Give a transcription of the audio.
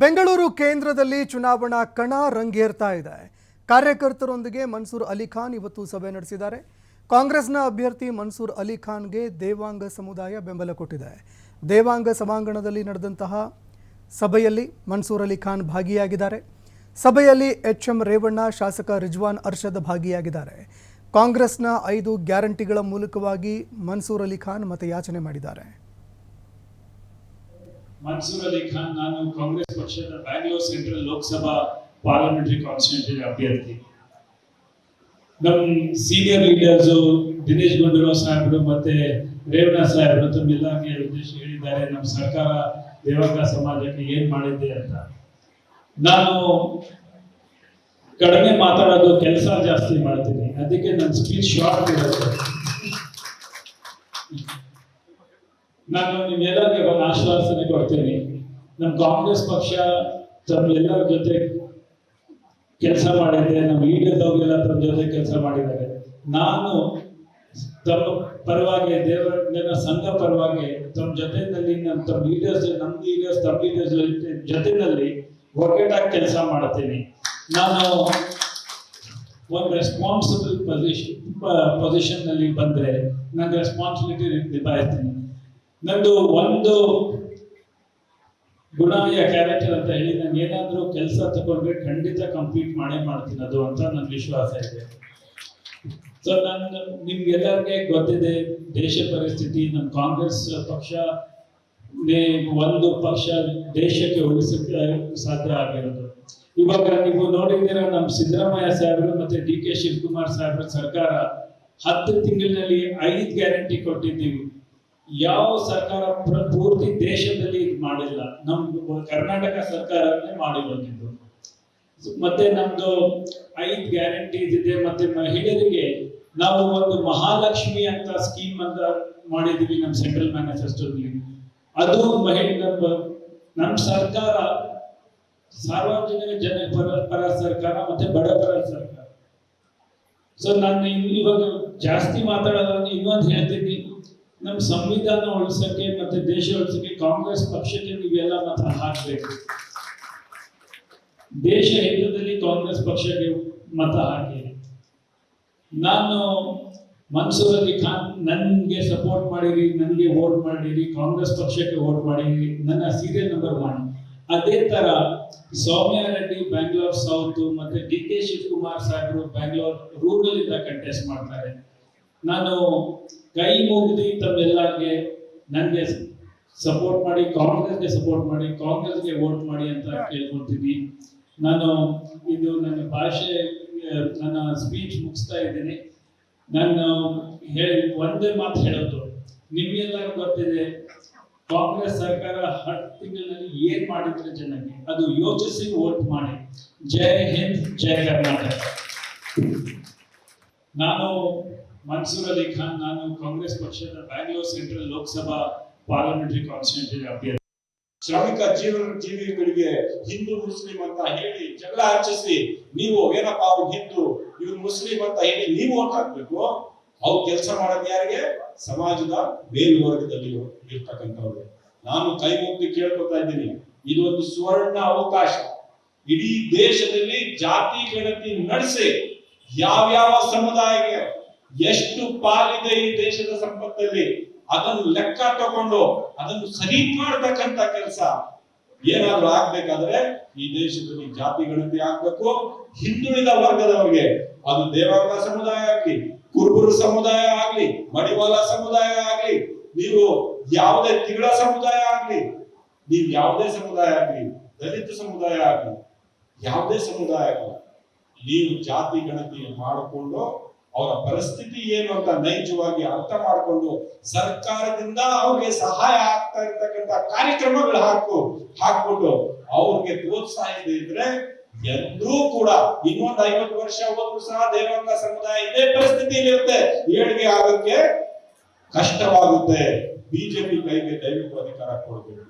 ಬೆಂಗಳೂರು ಕೇಂದ್ರದಲ್ಲಿ ಚುನಾವಣಾ ಕಣ ರಂಗೇರ್ತಾ ಇದೆ. ಕಾರ್ಯಕರ್ತರೊಂದಿಗೆ ಮನ್ಸೂರ್ ಅಲಿ ಖಾನ್ ಇವತ್ತು ಸಭೆ ನಡೆಸಿದ್ದಾರೆ. ಕಾಂಗ್ರೆಸ್ನ ಅಭ್ಯರ್ಥಿ ಮನ್ಸೂರ್ ಅಲಿ ಖಾನ್ಗೆ ದೇವಾಂಗ ಸಮುದಾಯ ಬೆಂಬಲ ಕೊಟ್ಟಿದೆ. ದೇವಾಂಗ ಸಭಾಂಗಣದಲ್ಲಿ ನಡೆದಂತಹ ಸಭೆಯಲ್ಲಿ ಮನ್ಸೂರ್ ಅಲಿ ಖಾನ್ ಭಾಗಿಯಾಗಿದ್ದಾರೆ. ಸಭೆಯಲ್ಲಿ ಎಚ್ಎಂ ರೇವಣ್ಣ, ಶಾಸಕ ರಿಜ್ವಾನ್ ಅರ್ಷದ್ ಭಾಗಿಯಾಗಿದ್ದಾರೆ. ಕಾಂಗ್ರೆಸ್ನ 5 ಗ್ಯಾರಂಟಿಗಳ ಮೂಲಕವಾಗಿ ಮನ್ಸೂರ್ ಅಲಿ ಖಾನ್ ಮತಯಾಚನೆ ಮಾಡಿದ್ದಾರೆ. ಮನ್ಸೂರ್ ಅಲಿ ಖಾನ್, ನಾನು ಕಾಂಗ್ರೆಸ್ ಪಕ್ಷದ Bangalore central Lok Sabha parliamentary constituency ಅಭ್ಯರ್ಥಿ. ನಮ್ಮ ಸೀನಿಯರ್ ಲೀಡರ್ಸ್ ದಿನೇಶ್ ಗುಂಡೂರಾವ್ ಸಾಹೇಬರು ಮತ್ತೆ ರೇವಣ್ಣ ಸಾಹೇಬರು ತಮ್ಮೆಲ್ಲರಿಗೆ ಉದ್ದೇಶ ಹೇಳಿದ್ದಾರೆ, ನಮ್ಮ ಸರ್ಕಾರ ದೇವಾಂಗ ಸಮಾಜಕ್ಕೆ ಏನ್ ಮಾಡಿದೆ ಅಂತ. ನಾನು ಕಡಿಮೆ ಮಾತಾಡೋದು, ಕೆಲಸ ಜಾಸ್ತಿ ಮಾಡ್ತೀನಿ, ಅದಕ್ಕೆ ನನ್ನ ಸ್ಪೀಚ್ ಶಾರ್ಟ್ ಇರುತ್ತೆ. ನಾನು ನಿಮ್ಮೆಲ್ಲರಿಗೆ ಒಂದು ಆಶ್ವಾಸನೆ ಕೊಡ್ತೀನಿ, ನಮ್ಮ ಕಾಂಗ್ರೆಸ್ ಪಕ್ಷ ತಮ್ಮೆಲ್ಲರ ಜೊತೆ ಕೆಲಸ ಮಾಡಿದೆ, ನಮ್ಮ ಲೀಡರ್ದವ್ರಿಗೆಲ್ಲ ತಮ್ಮ ಜೊತೆ ಕೆಲಸ ಮಾಡಿದ್ದಾರೆ. ನಾನು ತಮ್ಮ ಪರವಾಗಿ, ದೇವರ ಸಂಘ ಪರವಾಗಿ ತಮ್ಮ ಜೊತೆಯಲ್ಲಿ ತಮ್ಮ ಲೀಡರ್ಸ್, ನಮ್ಮ ಲೀಡರ್ಸ್, ತಮ್ಮ ಲೀಡರ್ಸ್ ಜೊತೆಯಲ್ಲಿ ಒಗ್ಗಟ್ಟಾಗಿ ಕೆಲಸ ಮಾಡ್ತೀನಿ. ನಾನು ಒಂದು ರೆಸ್ಪಾನ್ಸಿಬಲ್ ಪೊಸಿಷನ್ ನಲ್ಲಿ ಬಂದ್ರೆ ನನ್ನ ರೆಸ್ಪಾನ್ಸಿಬಿಲಿಟಿ ನಿಭಾಯಿಸ್ತೀನಿ. ನಂದು ಒಂದು ಗುಣ ಯಾ ಕ್ಯಾರೆಕ್ಟರ್ ಅಂತ ಹೇಳಿ, ನಾನು ಏನಾದರೂ ಕೆಲಸ ತಗೊಂಡ್ರೆ ಖಂಡಿತ ಕಂಪ್ಲೀಟ್ ಮಾಡೇ ಮಾಡ್ತೀನಿ ಅದು ಅಂತ ನನ್ನ ವಿಶ್ವಾಸ ಇದೆ. ಸೊ ನಾನು ನಿಮ್ಗೆಲ್ಲರಿಗೆ ಗೊತ್ತಿದೆ ದೇಶ ಪರಿಸ್ಥಿತಿ. ನಮ್ಮ ಕಾಂಗ್ರೆಸ್ ಪಕ್ಷ ಒಂದು ಪಕ್ಷ ದೇಶಕ್ಕೆ ಉಳಿಸಕ್ಕೆ ಸಾಧ್ಯ ಆಗಿರೋದು. ಇವಾಗ ನೀವು ನೋಡಿದ್ದೀರ, ನಮ್ಮ ಸಿದ್ದರಾಮಯ್ಯ ಸಾಹೇಬರು ಮತ್ತೆ ಡಿ.ಕೆ. ಶಿವಕುಮಾರ್ ಸಾಹೇಬ್ರ ಸರ್ಕಾರ 10 ತಿಂಗಳಿನಲ್ಲಿ 5 ಗ್ಯಾರಂಟಿ ಕೊಟ್ಟಿದ್ದೀವಿ. ಯಾವ ಸರ್ಕಾರ ಪೂರ್ತಿ ದೇಶದಲ್ಲಿ ಇದು ಮಾಡಿಲ್ಲ, ನಮ್ಮ ಕರ್ನಾಟಕ ಸರ್ಕಾರನೇ ಮಾಡಿರೋದು. ಮತ್ತೆ ನಮ್ದು 5 ಗ್ಯಾರಂಟೀಸ್ ಇದೆ. ಮತ್ತೆ ಮಹಿಳೆಯರಿಗೆ ನಾವು ಒಂದು ಮಹಾಲಕ್ಷ್ಮಿ ಅಂತ ಸ್ಕೀಮ್ ಅಂತ ಮಾಡಿದೀವಿ ನಮ್ಮ ಸೆಂಟ್ರಲ್ ಮ್ಯಾನಿಫೆಸ್ಟೋದಲ್ಲಿ. ಅದು ನಮ್ಮ ಸರ್ಕಾರ ಸಾರ್ವಜನಿಕ ಪರ ಸರ್ಕಾರ ಮತ್ತೆ ಬಡವರ ಸರ್ಕಾರ. ಸೊ ನಾನು ಇವಾಗ ಜಾಸ್ತಿ ಮಾತಾಡೋದ್ರಲ್ಲಿ ಇನ್ನೊಂದು ಹೇಳ್ತೀನಿ, ನಮ್ಮ ಸಂವಿಧಾನ ಉಳಿಸಕ್ಕೆ ಮತ್ತೆ ದೇಶ ಉಳಿಸಕ್ಕೆ ಕಾಂಗ್ರೆಸ್ ಪಕ್ಷಕ್ಕೆ ನೀವೆಲ್ಲ ಮತ ಹಾಕಬೇಕು. ದೇಶ ಹಿತದಲ್ಲಿ ಕಾಂಗ್ರೆಸ್ ಪಕ್ಷಕ್ಕೆ ಮತ ಹಾಕಿ. ನಾನು ಮನ್ಸೂರ್ ಅಲಿ ಖಾನ್, ನನ್ಗೆ ಸಪೋರ್ಟ್ ಮಾಡಿರಿ, ನನಗೆ ವೋಟ್ ಮಾಡಿರಿ, ಕಾಂಗ್ರೆಸ್ ಪಕ್ಷಕ್ಕೆ ವೋಟ್ ಮಾಡಿರಿ, ನನ್ನ ಸೀರಿಯಲ್ ನಂಬರ್ 1. ಅದೇ ತರ ಸೌಮ್ಯ ರೆಡ್ಡಿ ಬ್ಯಾಂಗ್ಳೂರ್ ಸೌತ್ ಮತ್ತೆ ಡಿ.ಕೆ. ಶಿವಕುಮಾರ್ ಸಾಹೇಬರು ಬ್ಯಾಂಗ್ಳೂರ್ ರೂರಲ್ ಇಂದ ಕಂಟೆಸ್ಟ್ ಮಾಡ್ತಾರೆ. ನಾನು ಕೈ ಮುಗಿದು ತಮ್ಮೆಲ್ಲರಿಗೆ ನನಗೆ ಸಪೋರ್ಟ್ ಮಾಡಿ, ಕಾಂಗ್ರೆಸ್ಗೆ ಸಪೋರ್ಟ್ ಮಾಡಿ, ಕಾಂಗ್ರೆಸ್ಗೆ ವೋಟ್ ಮಾಡಿ ಅಂತ ಕೇಳ್ಕೊಳ್ತೀನಿ. ನಾನು ಇದು ನನ್ನ ಭಾಷೆ, ನನ್ನ ಸ್ಪೀಚ್ ಮುಗಿಸ್ತಾ ಇದ್ದೀನಿ. ನಾನು ಒಂದೇ ಮಾತು ಹೇಳೋದು, ನಿಮ್ಗೆಲ್ಲರೂ ಗೊತ್ತಿದೆ ಕಾಂಗ್ರೆಸ್ ಸರ್ಕಾರ 10 ತಿಂಗಳಲ್ಲಿ ಏನ್ ಮಾಡಿದ್ರೆ ಜನಕ್ಕೆ, ಅದು ಯೋಚಿಸಿ ವೋಟ್ ಮಾಡಿ. ಜೈ ಹಿಂದ್, ಜೈ ಕರ್ನಾಟಕ. ನಾನು ಮನ್ಸೂರ್ ಅಲಿ ಖಾನ್, ನಾನು ಕಾಂಗ್ರೆಸ್ ಪಕ್ಷದ Bangalore central Lok Sabha parliamentary constituency ಅಭ್ಯರ್ಥಿ. ಶ್ರಮಿಕ ಜೀವಿಗಳಿಗೆ ಹಿಂದೂ ಮುಸ್ಲಿಂ ಅಂತ ಹೇಳಿ ಜಗಳ ಹಚ್ಚಿಸಿ, ನೀವು ಏನಪ್ಪ ಅವ್ರು ಹಿಂದೂ ಇವ್ರು ಮುಸ್ಲಿಂ ಅಂತ ಹೇಳಿ ನೀವು ಓಟ್ ಹಾಕ್ಬೇಕು. ಅವ್ರು ಕೆಲಸ ಮಾಡೋದು ಯಾರಿಗೆ? ಸಮಾಜದ ಮೇಲ್ವರ್ಗದಲ್ಲಿ ಇರ್ತಕ್ಕಂಥವ್ರು. ನಾನು ಕೈ ಮುಗ್ದು ಕೇಳ್ಕೊತಾ ಇದ್ದೀನಿ, ಇದೊಂದು ಸುವರ್ಣ ಅವಕಾಶ. ಇಡೀ ದೇಶದಲ್ಲಿ ಜಾತಿ ಗಣತಿ ನಡೆಸಿ ಯಾವ್ಯಾವ ಸಮುದಾಯಕ್ಕೆ ಎಷ್ಟು ಪಾಲಿದೆ ಈ ದೇಶದ ಸಂಪತ್ತಲ್ಲಿ ಅದನ್ನು ಲೆಕ್ಕ ತಗೊಂಡು ಅದನ್ನು ಸರಿ ಮಾಡತಕ್ಕಂತ ಕೆಲಸ ಏನಾದ್ರೂ ಆಗ್ಬೇಕಾದ್ರೆ ಈ ದೇಶದಲ್ಲಿ ಜಾತಿ ಗಣತಿ ಆಗ್ಬೇಕು. ಹಿಂದುಳಿದ ವರ್ಗದವರಿಗೆ, ಅದು ದೇವಾಂಗ ಸಮುದಾಯ ಆಗ್ಲಿ, ಕುರುಬರು ಸಮುದಾಯ ಆಗ್ಲಿ, ಮಡಿವಾಳ ಸಮುದಾಯ ಆಗ್ಲಿ, ನೀವು ಯಾವುದೇ ತಿಗಳ ಸಮುದಾಯ ಆಗ್ಲಿ, ನೀವು ಯಾವುದೇ ಸಮುದಾಯ ಆಗ್ಲಿ, ದಲಿತ ಸಮುದಾಯ ಆಗ್ಲಿ, ಯಾವುದೇ ಸಮುದಾಯ ಆಗ್ಲಿ, ನೀವು ಜಾತಿ ಗಣತಿ ಮಾಡಿಕೊಂಡು ಅವರ ಪರಿಸ್ಥಿತಿ ಏನು ಅಂತ ನೈಜವಾಗಿ ಅರ್ಥ ಮಾಡಿಕೊಂಡು ಸರ್ಕಾರದಿಂದ ಅವ್ರಿಗೆ ಸಹಾಯ ಆಗ್ತಾ ಇರ್ತಕ್ಕಂಥ ಕಾರ್ಯಕ್ರಮಗಳು ಹಾಕೊಂಡು ಅವ್ರಿಗೆ ಪ್ರೋತ್ಸಾಹಿಸಿದ್ರೆ ಎಂದೂ ಕೂಡ ಇನ್ನೊಂದು 50 ವರ್ಷ ಹೋದ್ರು ಸಹ ದೇವಾಂಗ ಸಮುದಾಯ ಇದೇ ಪರಿಸ್ಥಿತಿಯಲ್ಲಿ ಇರುತ್ತೆ. ಏಳಿಗೆ ಆಗಕ್ಕೆ ಕಷ್ಟವಾಗುತ್ತೆ. ಬಿಜೆಪಿ ಕೈಗೆ ದಯವಿಟ್ಟು ಅಧಿಕಾರ ಕೊಡಬೇಕು.